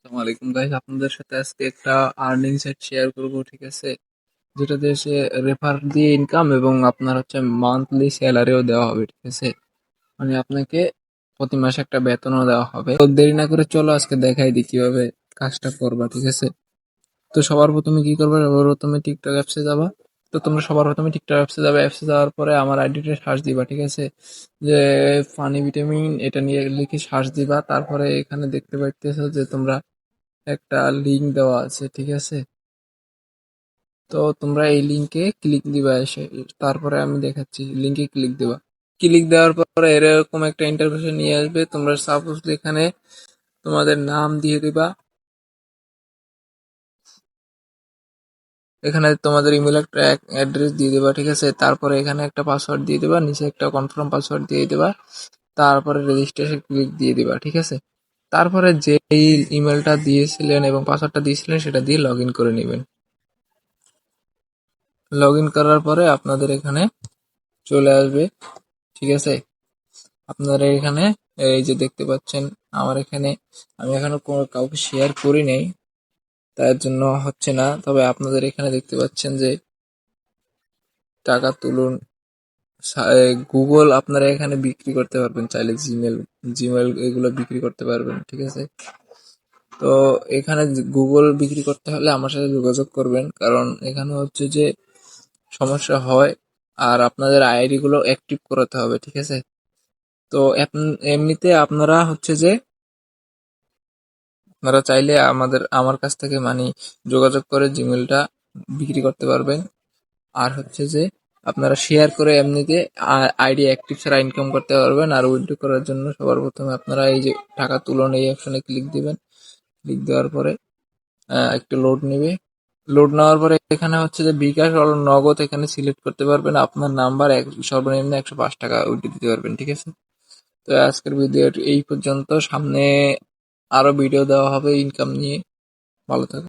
আসসালামু আলাইকুম গাইস, আপনাদের সাথে আজকে একটা আর্নিং সাইট শেয়ার করব, ঠিক আছে? যেটা দিয়ে রেফার দিয়ে ইনকাম এবং আপনার হচ্ছে মান্থলি স্যালারিও দেওয়া হবে, ঠিক আছে? মানে আপনাকে প্রতি মাসে একটা বেতনও দেওয়া হবে। তো দেরি না করে চলো আজকে দেখাই দিই কিভাবে কাজটা করবা, ঠিক আছে? তো সবার প্রথমে কি করবে, সবার প্রথমে টিকটক অ্যাপসে যাবা। তো তোমরা সবার প্রথমে টিকটক অ্যাপসে যাবে, অ্যাপসে যাওয়ার পরে আমার আইডিটা সার্চ দিবা, ঠিক আছে? যে ফানি ভিটামিন এটা নিয়ে লিখে সার্চ দিবা। তারপরে এখানে দেখতে পাইতেছো যে তোমরা একটা লিংক দেওয়া আছে, ঠিক আছে? তো তোমরা এই লিংকে ক্লিক দিবা এসে। তারপরে আমি দেখাচ্ছি, লিংকে ক্লিক দিবা। ক্লিক দেওয়ার পরে এরকম একটা ইন্টারফেসে নিয়ে আসবে। তোমরা সাপোজ এখানে তোমাদের নাম দিয়ে দিবা, এখানে তোমাদের ইমেল একটা অ্যাড্রেস দিয়ে দিবা, ঠিক আছে? তারপরে এখানে একটা পাসওয়ার্ড দিয়ে দিবা, নিচে একটা কনফার্ম পাসওয়ার্ড দিয়ে দিবা। তারপরে রেজিস্ট্রেশন ক্লিক দিয়ে দিবা, ঠিক আছে? তারপরে যেই ইমেলটা দিয়েছিলেন এবং পাসওয়ার্ডটা দিয়েছিলেন সেটা দিয়ে লগ ইন করে নেবেন। লগ ইন করার পরে আপনাদের এখানে চলে আসবে, ঠিক আছে? আপনারা এখানে এই যে দেখতে পাচ্ছেন আমার এখানে, আমি এখনো কোনো কাউকে শেয়ার করি নাই, তার জন্য হচ্ছে না। তবে আপনাদের এখানে দেখতে পাচ্ছেন যে টাকা তুলুন, গুগল আপনারা এখানে বিক্রি করতে পারবেন, চাইলে জিমেল জিমেল এগুলো বিক্রি করতে পারবেন, ঠিক আছে? তো এখানে গুগল বিক্রি করতে হলে আমার সাথে যোগাযোগ করবেন, কারণ এখানে হচ্ছে যে সমস্যা হয়। আর আপনাদের আইডি গুলো অ্যাক্টিভ করাতে হবে, ঠিক আছে? তো এমনিতে আপনারা হচ্ছে যে আপনারা চাইলে আমার কাছ থেকে মানে যোগাযোগ করে জিমেলটা বিক্রি করতে পারবেন। আর হচ্ছে যে আপনারা শেয়ার করে এমনিতে আইডি অ্যাক্টিভ ছাড়া ইনকাম করতে পারবেন। আর উইথড্র করার জন্য সবার প্রথমে আপনারা এই যে টাকা তুলুন এই অপশনে ক্লিক দিবেন। ক্লিক দেওয়ার পরে একটু লোড নেবে। লোড নেওয়ার পরে এখানে হচ্ছে যে বিকাশ আর নগদ এখানে সিলেক্ট করতে পারবেন। আপনার নাম্বার সর্বনিম্ন 105 টাকা উইথড্র দিতে পারবেন, ঠিক আছে? তো আজকের ভিডিও এই পর্যন্ত। সামনে আরো ভিডিও দেওয়া হবে ইনকাম নিয়ে। ভালো থাকবেন।